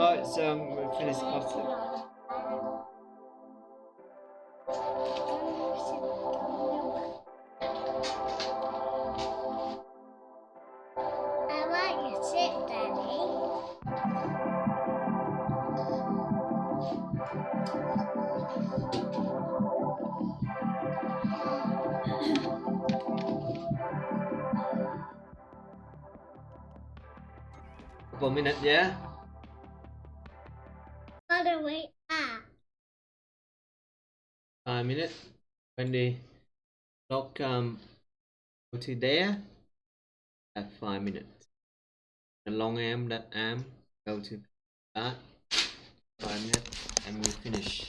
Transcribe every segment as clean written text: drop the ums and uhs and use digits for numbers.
Alright, so we'll finish after. I like your ship, Daddy. Couple minutes, yeah? By the way, 5 minutes. When the clock go to there, at 5 minutes. The long arm, that arm, go to that. 5 minutes, and we finish.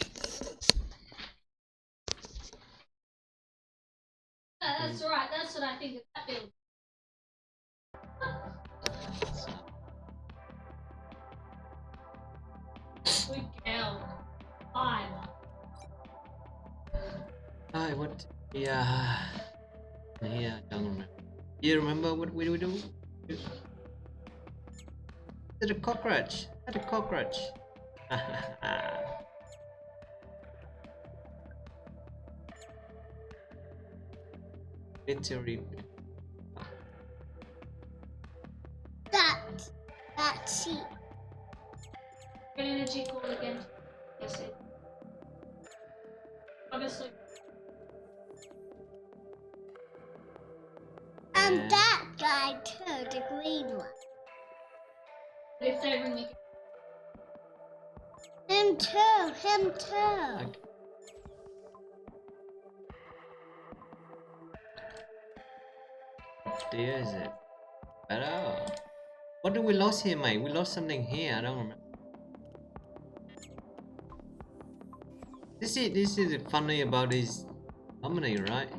Yeah, that's right. That's what I think of that build. Good girl. 5. I what? Yeah. Yeah, I don't remember. You remember what we do? Is it a cockroach? Is that a cockroach? Literally. that sheep. Get energy call again. Yes, it. Obviously. And that guy too, the green one. But if they ring me. Him too. Okay. There is it. Oh. What did we lost here, mate? We lost something here. I don't remember. This is funny about this harmony, right?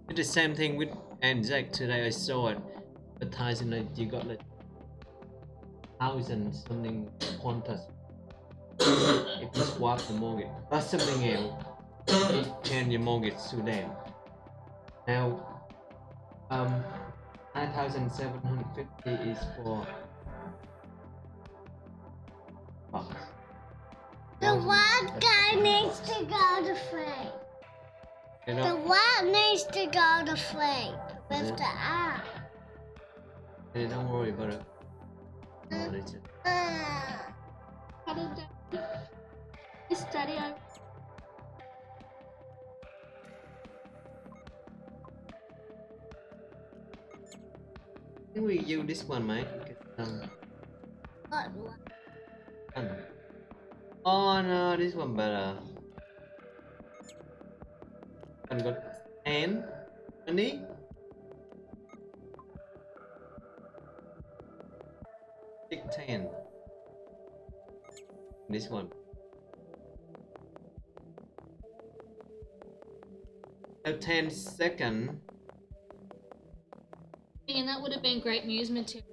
It's the same thing with Zach today. I saw it advertising that you got like 1,000 something quantas if you swap the mortgage. That's something else. You change your mortgage to them. Now 9,750 is for bucks. The white guy needs to go to sleep. You The know, white needs to go to sleep with the eye. hey, don't worry about it. No, it's just, How did that? Is Daddy over? I think we use this one, mate. What one? Oh no, this one better. One got 10, 20. Pick 10. This one. Now 10 second. And that would have been great news material.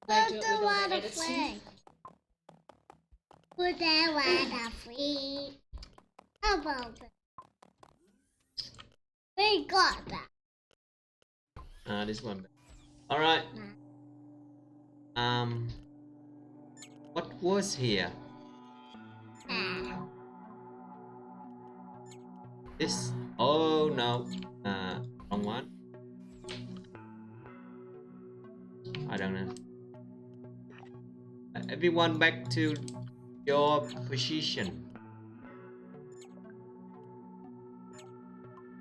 Put Do it the with all the water editing. free. Put the water free. How about that? We got that. This one. All right. What was here? This. Oh no. Wrong one. I don't know. Everyone back to your position.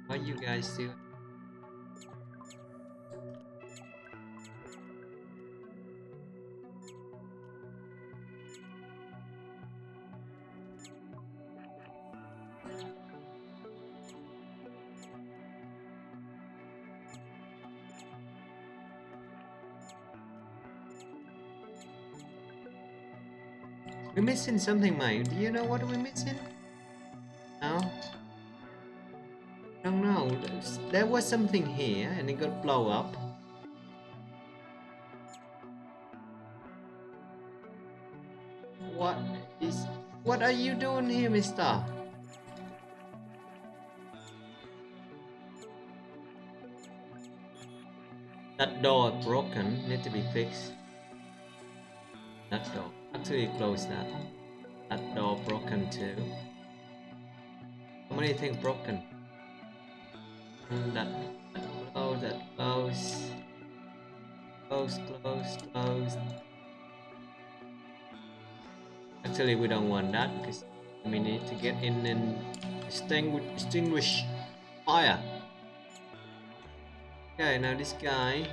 What you guys do? We're missing something, mate. Do you know what we're missing? No? Don't know. There was something here and it got blown up. What are you doing here, mister? That door broken, need to be fixed. That door. Actually close that. That door broken too. How many things broken? That close, that close. Close. Actually we don't want that because we need to get in and extinguish fire. Okay, now this guy.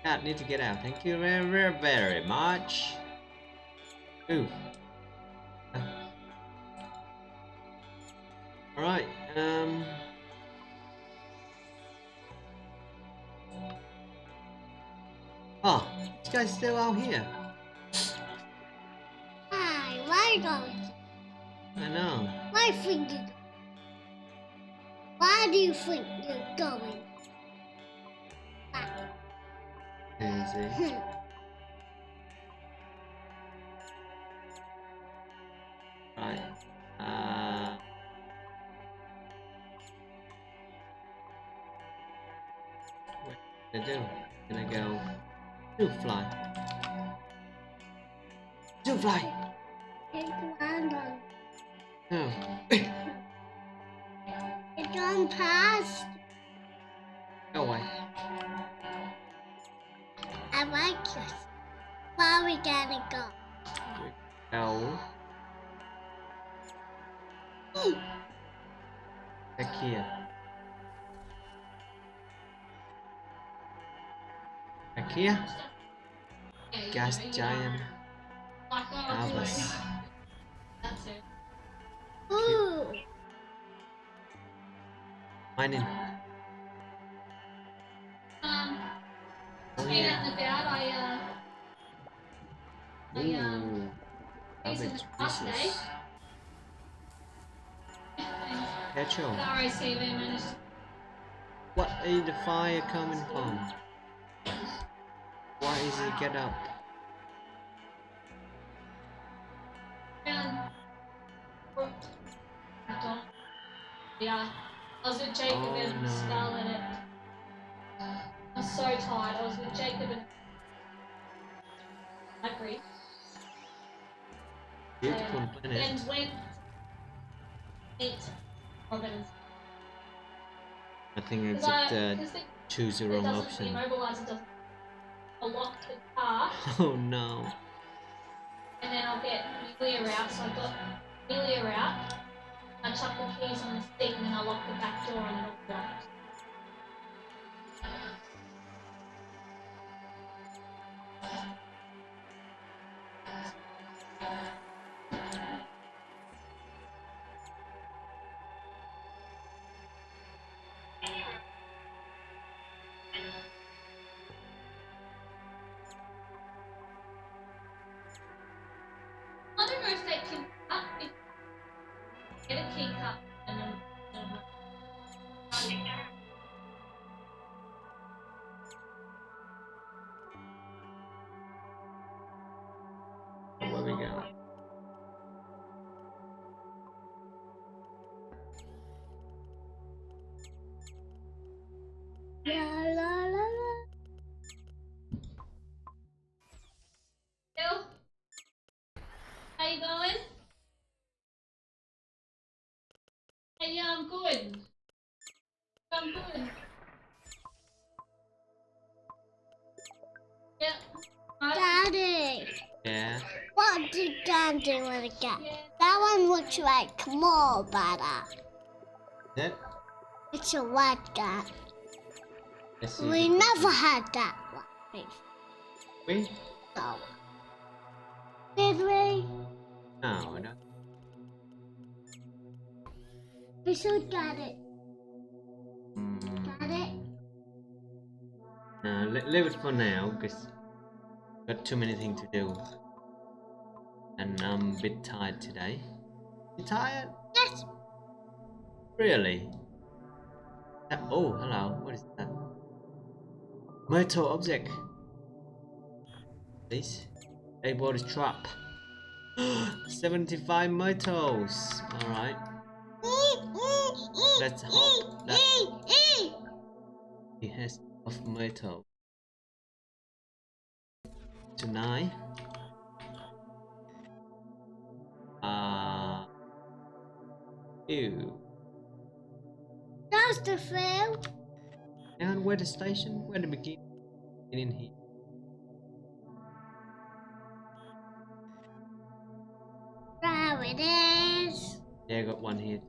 Cat need to get out. Thank you very much. Ooh. Alright, oh, this guy's still out here. Hi, why don't I know. Why think you? Why do you think you're going back? Easy. Right. What can I do? Can I go? Do fly. Do fly. It's random. No. It's on past. Go away. I like this. Where we gotta go? Go. Back here. Back here. Gas giant. Harvest. That's it. Ooh. Mining. Just being out and about, I Ooh. used Garbage it last day. pieces. Petrol. The RACV managed to What is the fire coming from? Why is it get up? Yeah, I was with Jacob Oh, and no. Scarlett at I'm so tired. I was with Jacob and Agreed. Beautiful planet. And went meet Robin. I think I just choose the It wrong doesn't, option. the immobilizer doesn't lock the car, Oh no. and then I'll get Amelia out. So I got Amelia out. I chuck the keys on the seat, and then I lock the back door, and it'll be locked. I don't know if they can get a key cut and then. Where we go? La la la la. Bill, how you going? Hey, yeah, I'm good. I'm good. Yeah. Right. Daddy, Yeah. what did Dad do with the cat? Yeah. That one looks like more better. That. It's a white cat. Let's see. We never had that one before. We? So. Did we? No, no. We should get it. Mm, Get it? no, leave it for now because got too many things to do. And I'm a bit tired today. You tired? Yes. Really? Oh, hello. What is that? Metal object. Please. Able to trap. 75 metals. Alright. Let's hope that he has of metal. Tonight. Ew. That's the field. And where the station? Where the beginning? In here. There it is. Yeah, I got one here.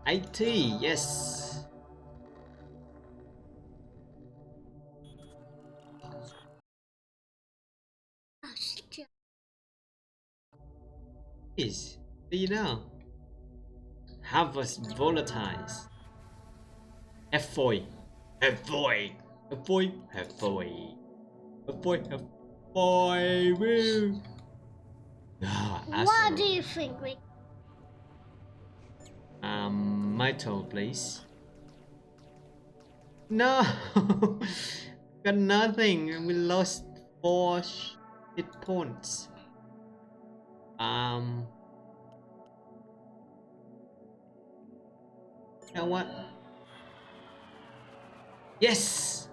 IT, yes. Oh, shit. Is do you know? Harvest volatiles. F4. F4. F4. F4. F4. F4. Woo. Ah, What do asshole. you think we Metal, please. No, got nothing. We lost 4 hit points. You know what? Yes,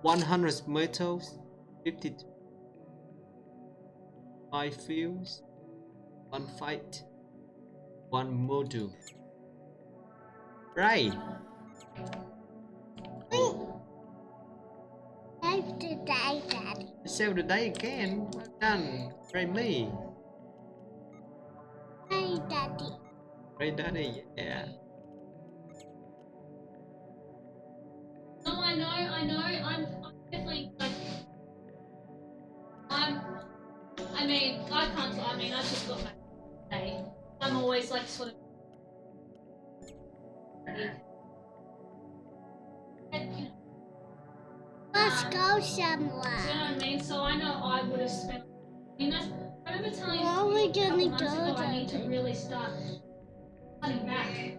100 metals, 55 fields, 1 fight, 1 module. Right. save today, Daddy? Save the day again. Well done. Right, me. Hey, Daddy. Right, daddy. Yeah. No, I know. I'm definitely like, I mean, I can't. I mean, I just got my day. I'm always like sort of. Let's go Do you know somewhere. what I mean? So I know I would have spent. I mean, I remember telling Where are we you a couple gonna months go, ago I need to Daddy? really start cutting back.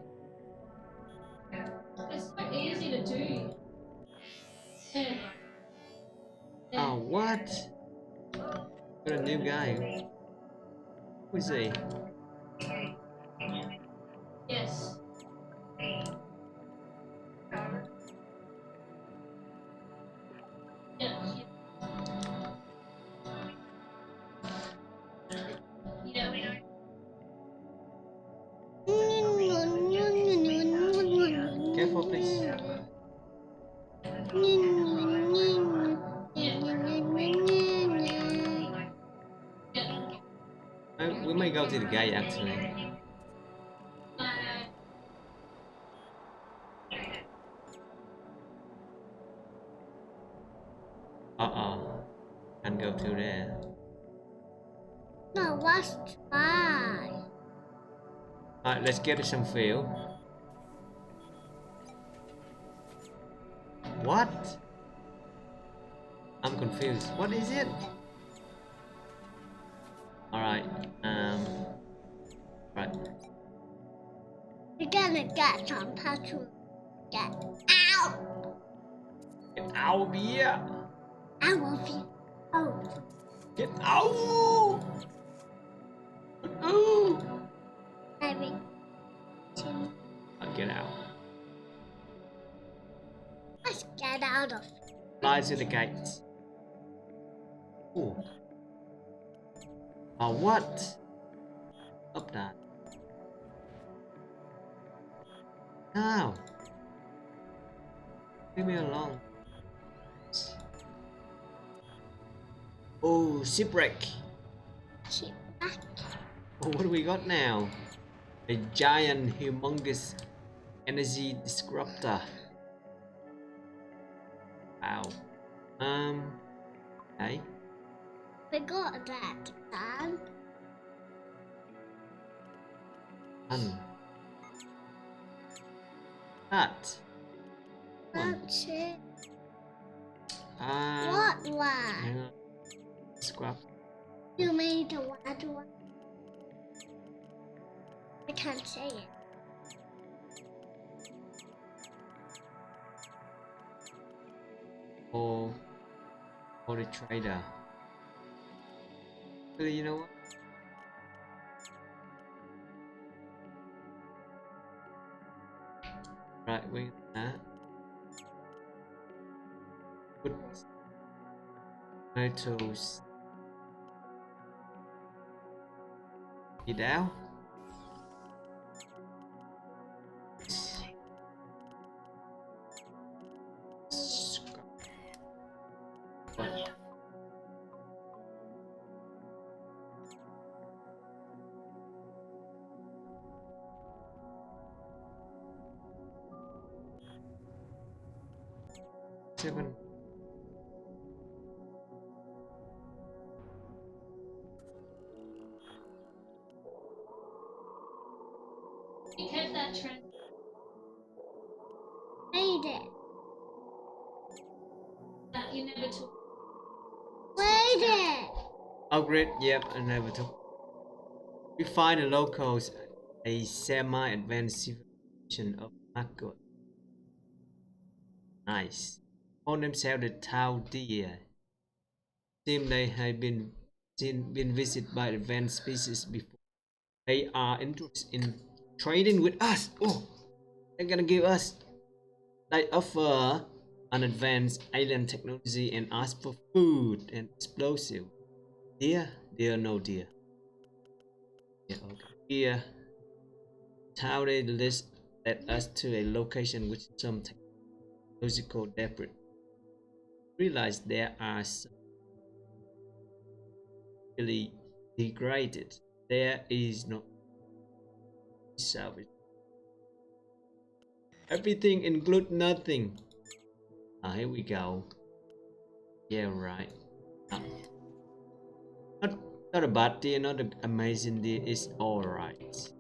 It's so easy to do. Yeah. Oh, what? Got a new guy. Who is he? Yes. Yeah. Yeah. Careful, please. We might go to the guy actually. Can't go to there. No, let's try. Alright, let's get some fuel. What? I'm confused. What is it? Alright, right. We're gonna get some petrol. Get out! Get out of here! Out of you. Oh. Get out! Oh! Maybe. I'll get out. Let's get out of. Fly to the gates. Ooh. Oh, what? Up that. No. Leave me alone. Oh, shipwreck. Keep back. Oh, what do we got now? A giant, humongous energy disruptor. Wow. Okay. We got that done. That. That's it. Um, What one? hang on. Scrap. You made the white one. I can't say it. Or the trader. But you know what? Right, with that. Put tomatoes. It out. What? Seven. You kept that trend. Made it. That you never took. Made it. Upgrade, yep, I never took. We find the locals a semi-advanced civilization of Conqueror. Nice. Call themselves the Tau Deer. Seem they have been visited by advanced species before. They are interested in trading with us. Oh, they're gonna give us. They offer an advanced alien technology and ask for food and explosive. Dear, dear, no dear. Yeah, okay. Here, how they list led us to a location with some technological debris. Realize there are some really degraded. There is no salvage. Everything include nothing. Ah, here we go. Yeah, right. Ah, not not a bad deal, not an amazing deal. It's all right.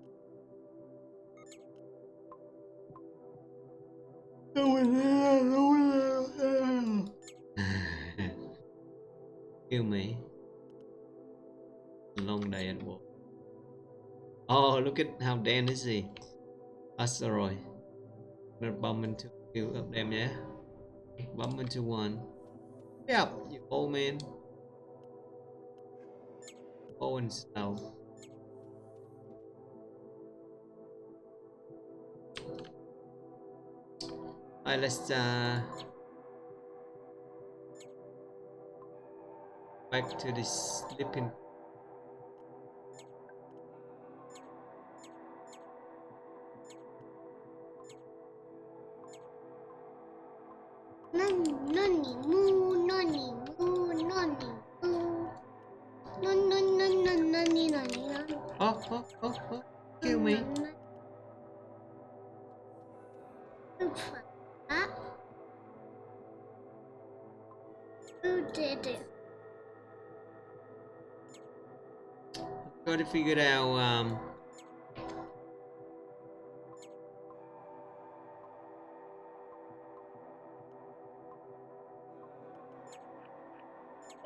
Kill me. Long day at work. Oh, look at how Dan is he. Asteroid. Gonna bump into a few of them, yeah? Bump into one. Yep, you old man. Old and slow. Alright, let's back to the sleeping. Nonny moo, nonny moo, nonny moo. Nonny. Oh, kill me. Who did it? Gotta figure out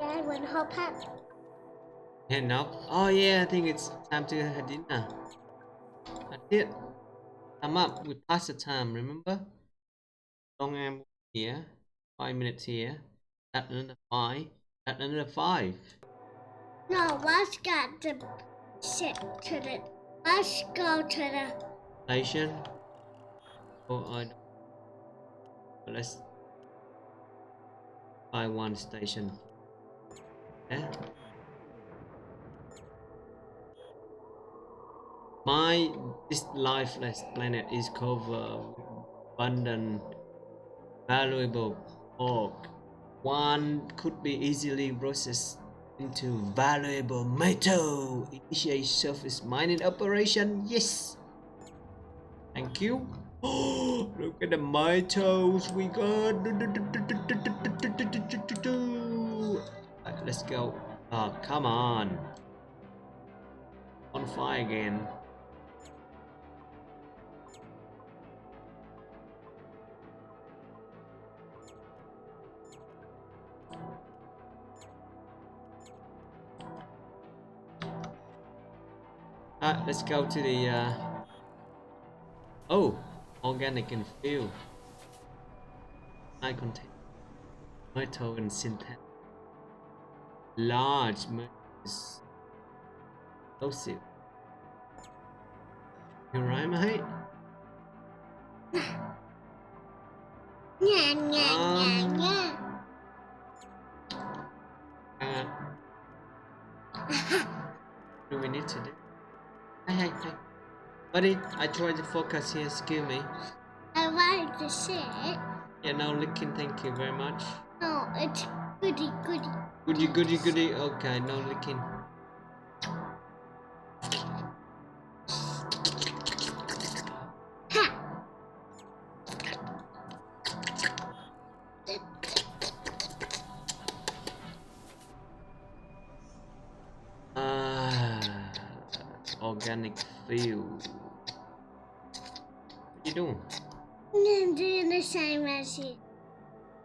Dad went hop up. head up. Oh yeah, I think it's time to have dinner. I did. Come up, we passed the time, remember? Long am here. 5 minutes here. Add another 5. Add another 5. No, let's get the shit to the. Let's go to the. Station. Oh, I don't. Let's buy one station. Yeah. This lifeless planet is covered with abundant, valuable pork. One could be easily processed into valuable metal. Initiate surface mining operation. Yes. Thank you. Oh, look at the metals we got. Alright, let's go. Oh, come on. On fire again. Let's go to the oh, organic and fuel. I contain metal and synthetic. Large metals. Explosive. You right, mate? Hey, hey. Buddy, I tried to focus here, excuse me. I want to sit. Yeah, no licking, thank you very much. No, it's goody goody. Goody, goody, goody. Okay, no licking. Ha! Organic field. What you doing? I'm doing the same as you.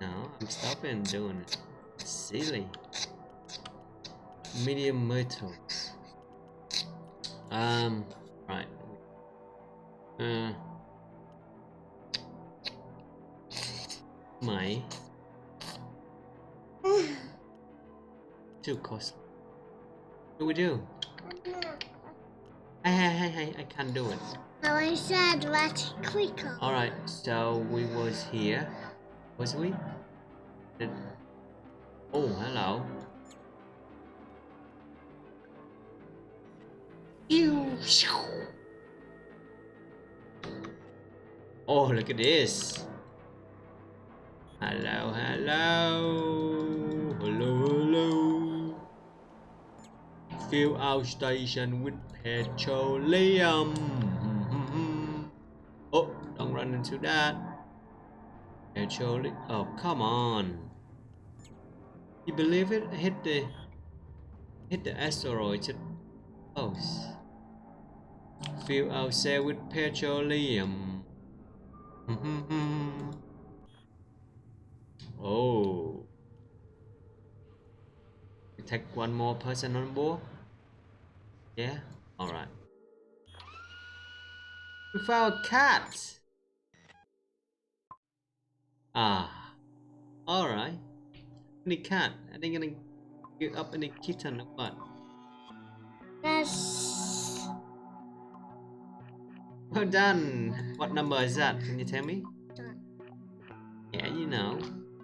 No, I'm stopping doing it. Silly. Medium metals. Right. My too costly. What do we do? Hey, I can't do it. So I said let's quicker. Alright, so we was here. Was we? Oh, hello. Oh, look at this. Hello. Fill our station with petroleum. Oh, don't run into that. Petroleum. Oh, come on. You believe it? Hit the asteroid. Just close. Fill our cell with petroleum. Oh. We take one more person on board? Yeah? Alright. We found a cat! Ah. Alright. Any cat? Are they gonna get up any kitten or what? Yes. Well done! What number is that? Can you tell me? Done. Yeah, you know.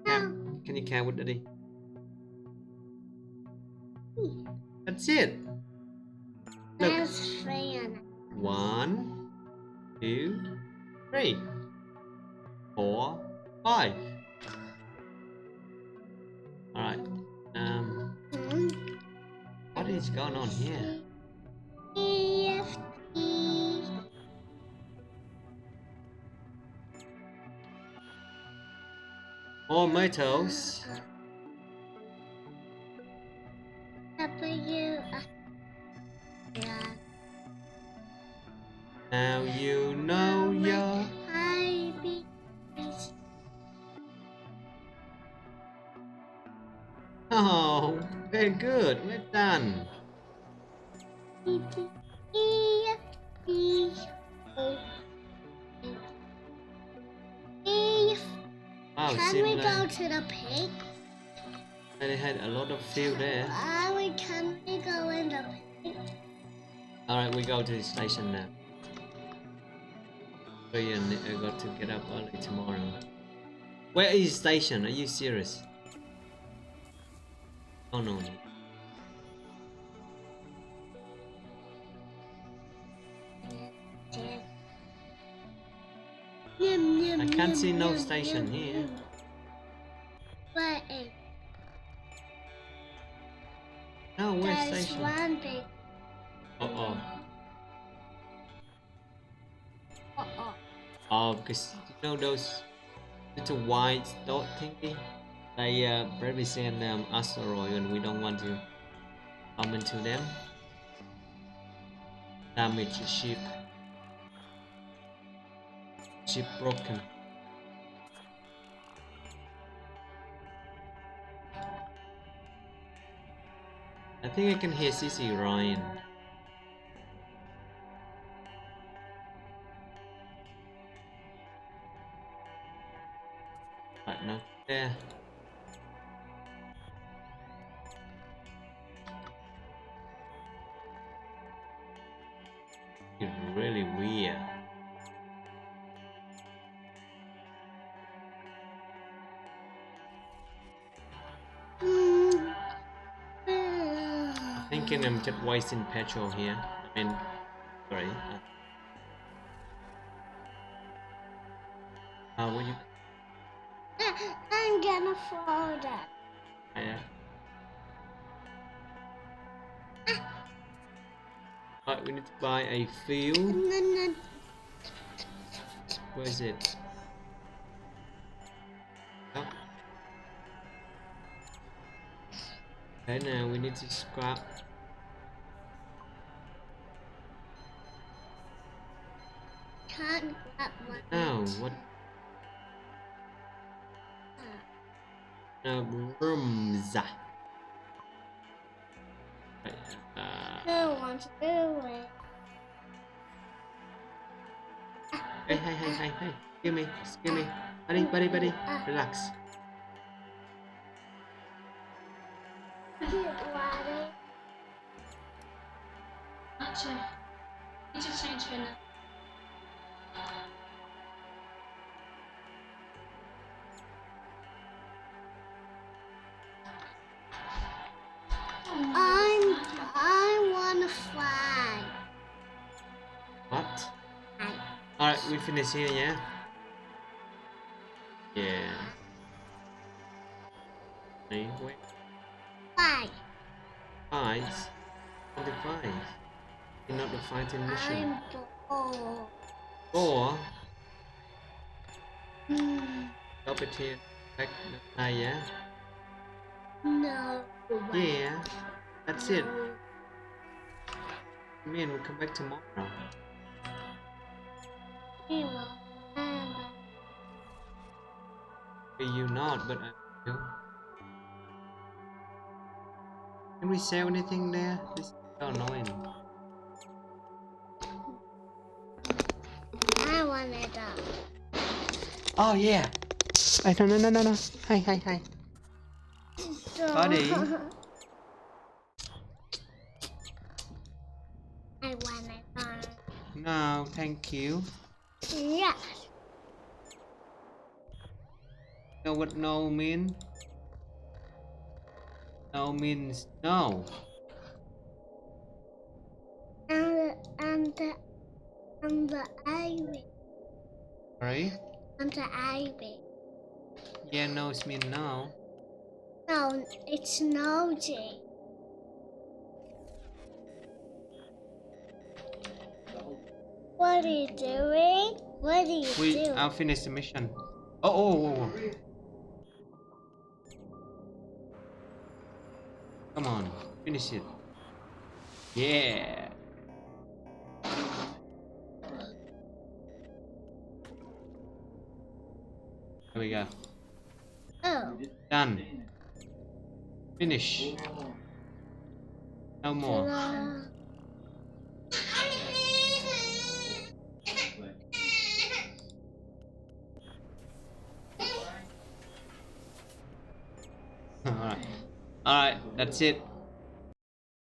No. Can you count with Daddy? That's it! Look. There's 3 on it. 1, 2, 3, 4, 5. Alright. What is going on here? More metals. W. Now you know your. Oh, very good. We're done. Wow, Can we seems go like to the pig? they had a lot of field there. Can we go in the pig? Alright, we go to the station now. I got to get up early tomorrow. Where is the station? Are you serious? Oh no. I can't see no station here. Where is? No, where's There's station? one big. Uh-oh. Uh-oh. Oh, because you know those little white dot thingy? They represent asteroid and we don't want to come into them. Damage the ship. Ship broken. I think I can hear CC Ryan. But no, there. It's really weird. Thinking I'm just wasting petrol here. I mean, sorry, gonna throw that. Yeah. Right, we need to buy a field. No. Where is it? Oh. Okay, now we need to scrap. Can't grab one. No, what? No, rooms. Right, Who wants to do it? hey. Excuse me. Buddy. Relax. Water. Actually, you just change her name. I wanna fly. What? Fly. Alright, we finish here, yeah? Yeah. Hey, wait. Fly. Fights? What the fight? You're not the fighting mission. I'm bored. Or, Hmm. drop it here. Back, yeah? No. Yeah. That's it. Man, we'll come back tomorrow. You not, but I will. Can we sell anything there? This is so annoying. I want it up. Oh yeah. Hey, no. Hi. Buddy. I want it up. No, thank you. Yes. You know what no mean? No means no. And the ivy. Right? And the ivy. Yeah, no's mean no. No, it's nosy. What are you doing? What are you doing? I'll finish the mission. Oh. Come on, finish it. Yeah. There we go. Oh. Done. Finish. No more. Alright, that's it.